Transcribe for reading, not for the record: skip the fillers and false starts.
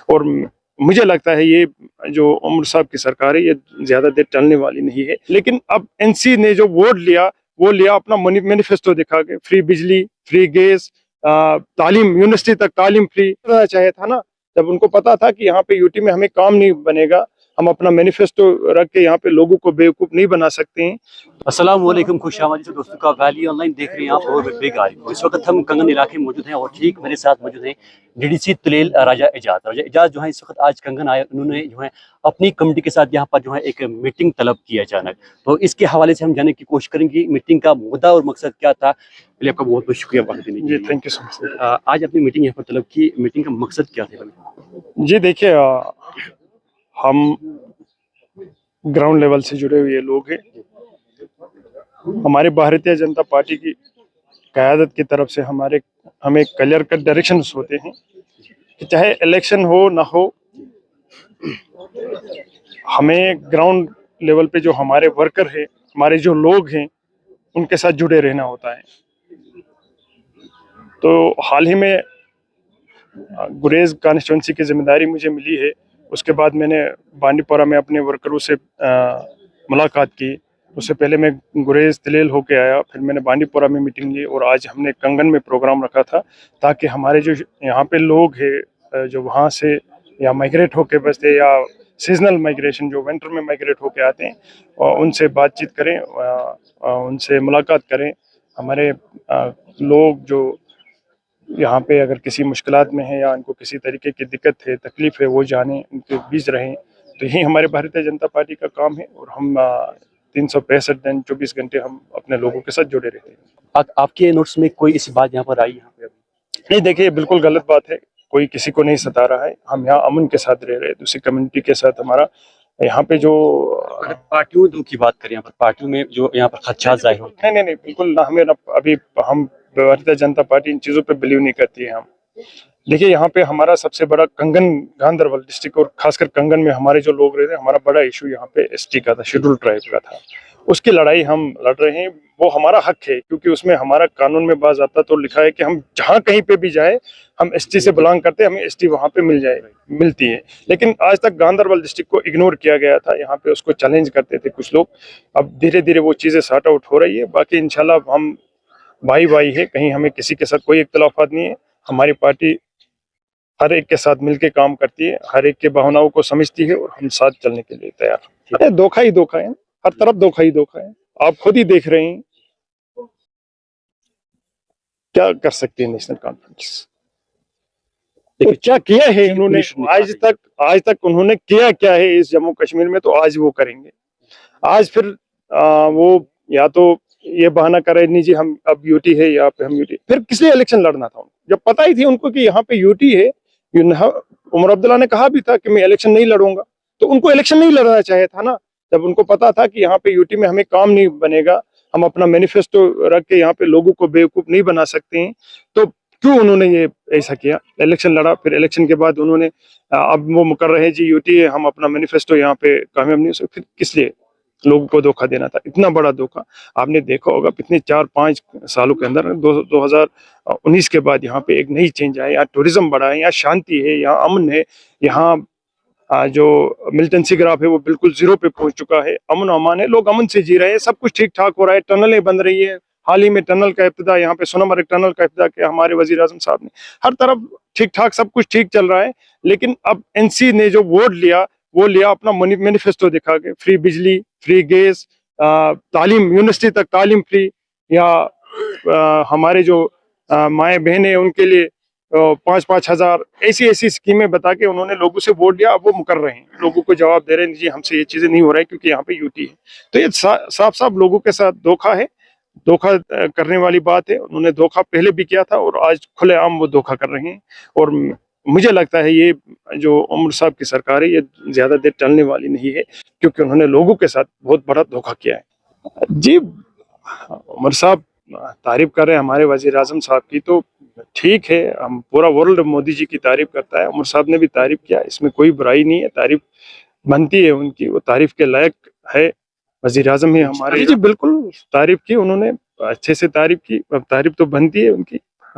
اور مجھے لگتا ہے یہ جو عمر صاحب کی سرکار ہے یہ زیادہ دیر چلنے والی نہیں ہے. لیکن اب این سی نے جو ووٹ لیا وہ لیا اپنا مینیفیسٹو دکھا کے, فری بجلی, فری گیس, تعلیم, یونیورسٹی تک تعلیم فری رہنا چاہیے تھا نا. جب ان کو پتا تھا کہ یہاں پہ یوٹی میں ہمیں کام نہیں بنے گا, ہم اپنا مینیفیسٹو رکھ کے یہاں پہ لوگوں کو بیوقوف نہیں بنا سکتے ہیں. السلام علیکم, خوش آمدید دوستوں کا ویلی آن لائن دیکھ رہے ہیں آپ اور بگ آری کو. اس وقت ہم کنگن علاقے میں موجود ہیں اور ٹھیک میرے ساتھ موجود ہیں ڈی ڈی سی تلیل راجہ اعجاز جو ہے اس وقت آج کنگن آئے. انہوں نے جو ہے اپنی کمیٹی کے ساتھ یہاں پر جو ہے ایک میٹنگ طلب کی اچانک, تو اس کے حوالے سے ہم جاننے کی کوشش کریں گے میٹنگ کا مدعا اور مقصد کیا تھا. پہلے آپ کا بہت بہت شکریہ وقت دینے کے لیے. تھینک یو سو مچ. آج اپنی میٹنگ یہاں پر طلب کی, میٹنگ کا مقصد کیا تھا؟ جی دیکھیے, ہم گراؤنڈ لیول سے جڑے ہوئے لوگ ہیں. ہماری بھارتیہ جنتا پارٹی کی قیادت کی طرف سے ہمیں کلیئر کٹ ڈائریکشنز ہوتے ہیں کہ چاہے الیکشن ہو نہ ہو, ہمیں گراؤنڈ لیول پہ جو ہمارے ورکر ہیں, ہمارے جو لوگ ہیں, ان کے ساتھ جڑے رہنا ہوتا ہے. تو حال ہی میں گریز کانسٹیچوئنسی کی ذمہ داری مجھے ملی ہے. اس کے بعد میں نے بانڈی پورہ میں اپنے ورکروں سے ملاقات کی. اس سے پہلے میں گریز تلیل ہو کے آیا, پھر میں نے بانڈی پورہ میں میٹنگ لی, اور آج ہم نے کنگن میں پروگرام رکھا تھا تاکہ ہمارے جو یہاں پہ لوگ ہیں جو وہاں سے یا مائگریٹ ہو کے بستے یا سیزنل مائگریشن جو ونٹر میں مائگریٹ ہو کے آتے ہیں, ان سے بات چیت کریں, ان سے ملاقات کریں. ہمارے لوگ جو یہاں پہ اگر کسی مشکلات میں ہیں یا ان کو کسی طریقے کی دقت ہے, تکلیف ہے, وہ جانیں, ان کے بیچ رہیں. تو یہی ہمارے بھارتیہ جنتا پارٹی کا کام ہے, اور ہم 365 دن 24 گھنٹے ہم اپنے لوگوں کے ساتھ جڑے رہتے ہیں. آپ کے نوٹس میں کوئی ایسی بات یہاں پر آئی یہاں پہ؟ نہیں دیکھیے, یہ بالکل غلط بات ہے. کوئی کسی کو نہیں ستا رہا ہے. ہم یہاں امن کے ساتھ رہ رہے ہیں, دوسری کمیونٹی کے ساتھ. ہمارا یہاں پہ جو پارٹیوں کی بات کریں, یہاں پر پارٹیوں میں جو یہاں پر خدشات ظاہر ہوتے ہیں. نہیں بالکل نہ, ہمیں ابھی ہم بھارتیہ جنتا پارٹی ان چیزوں پہ بلیو نہیں کرتی ہے. ہم دیکھیے, یہاں پہ ہمارا سب سے بڑا کنگن گاندربل ڈسٹرکٹ اور خاص کر کنگن میں ہمارے جو لوگ رہتے ہیں, ہمارا بڑا ایشو یہاں پہ ایس ٹی کا تھا, شیڈول ٹرائب کا تھا. اس کی لڑائی ہم لڑ رہے ہیں. وہ ہمارا حق ہے, کیونکہ اس میں ہمارا قانون میں باضابطہ تو لکھا ہے کہ ہم جہاں کہیں پہ بھی جائیں, ہم ایس ٹی سے بلانگ کرتے ہیں, ہمیں ایس ٹی وہاں پہ ملتی ہے. لیکن آج تک گاندربل ڈسٹرکٹ کو اگنور کیا گیا تھا. یہاں پہ اس کو چیلنج کرتے تھے کچھ لوگ. اب دھیرے دھیرے وہ چیزیں سارٹ آؤٹ ہو رہی ہے. باقی انشاءاللہ ہم بھائی ہے, کہیں ہمیں کسی کے ساتھ کوئی اختلافات نہیں ہے. ہماری پارٹی ہر ایک کے ساتھ مل کے کام کرتی ہے, ہر ایک کے بہانوں کو سمجھتی ہے, اور ہم ساتھ چلنے کے لیے تیار ہیں. دھوکہ ہی دھوکہ ہے, ہر طرف دھوکہ ہی دھوکہ ہے. آپ خود ہی دیکھ رہے ہیں کیا کر سکتے ہیں نیشنل کانفرنس. کیا کیا ہے انہوں نے آج تک انہوں نے کیا ہے اس جموں کشمیر میں, تو آج وہ کریں گے. آج پھر وہ یا تو یہ بہانہ کرے نہیں جی ہم اب یوٹی ہے, یا پہ ہم یوٹی. پھر کس لیے الیکشن لڑنا تھا؟ جب پتہ ہی تھی ان کو کہ یہاں پہ یوٹی ہے. عمر عبداللہ نے کہا بھی تھا کہ میں الیکشن نہیں لڑوں گا, تو ان کو الیکشن نہیں لڑنا چاہیے تھا نا. جب ان کو پتا تھا کہ یہاں پہ یوٹی میں ہمیں کام نہیں بنے گا, ہم اپنا مینیفیسٹو رکھ کے یہاں پہ لوگوں کو بیوقوف نہیں بنا سکتے ہیں, تو کیوں انہوں نے یہ ایسا کیا؟ الیکشن لڑا, پھر الیکشن کے بعد انہوں نے اب وہ مقرر ہے جی یوٹی ہے, ہم اپنا مینیفیسٹو یہاں پہ کامیاب نہیں ہو سکتے. پھر کس لیے لوگوں کو دھوکہ دینا تھا؟ اتنا بڑا دھوکہ آپ نے دیکھا ہوگا پچھلے 4-5 سالوں کے اندر. 2019 کے بعد یہاں پہ ایک نئی چینج آئی. یہاں ٹوریزم بڑھا ہے, یہاں شانتی ہے, یہاں امن ہے, یہاں جو ملٹنسی گراف ہے وہ بالکل زیرو پہ پہنچ چکا ہے. امن و امان ہے, لوگ امن سے جی رہے ہیں, سب کچھ ٹھیک ٹھاک ہو رہا ہے. ٹنلیں بن رہی ہے, حال ہی میں ٹنل کا افتتاح, یہاں پہ سونامرگ ٹنل کا افتتاح کیا ہمارے وزیر اعظم صاحب نے. ہر طرف ٹھیک ٹھاک سب کچھ ٹھیک چل رہا ہے. لیکن اب این سی نے جو ووٹ لیا وہ لیا اپنا مینیفیسٹو دکھا کے, فری بجلی, فری گیس, تعلیم, یونیورسٹی تک تعلیم فری, یا ہمارے جو مائیں بہنیں ان کے لیے 5-5 ہزار, ایسی اسکیمیں بتا کے انہوں نے لوگوں سے ووٹ دیا. اب وہ مکر رہے ہیں, لوگوں کو جواب دے رہے ہیں جی ہم سے یہ چیزیں نہیں ہو رہی کیونکہ یہاں پہ یوٹی ہے. تو یہ صاف لوگوں کے ساتھ دھوکہ ہے, دھوکہ کرنے والی بات ہے. انہوں نے دھوکہ پہلے بھی کیا تھا, اور آج کھلے عام وہ دھوکہ کر رہے ہیں. اور مجھے لگتا ہے یہ جو عمر صاحب کی سرکار ہے یہ زیادہ دیر چلنے والی نہیں ہے, کیونکہ انہوں نے لوگوں کے ساتھ بہت بڑا دھوکہ کیا ہے. جی عمر صاحب تعریف کر رہے ہیں ہمارے وزیر اعظم صاحب کی, تو ٹھیک ہے, ہم پورا ورلڈ مودی جی کی تعریف کرتا ہے. عمر صاحب نے بھی تعریف کیا, اس میں کوئی برائی نہیں ہے, تعریف بنتی ہے ان کی, وہ تعریف کے لائق ہے. وزیر اعظم ہے ہمارے. جی بالکل تعریف کی انہوں نے, اچھے سے تعریف کی, تعریف تو بنتی ہے ان کی.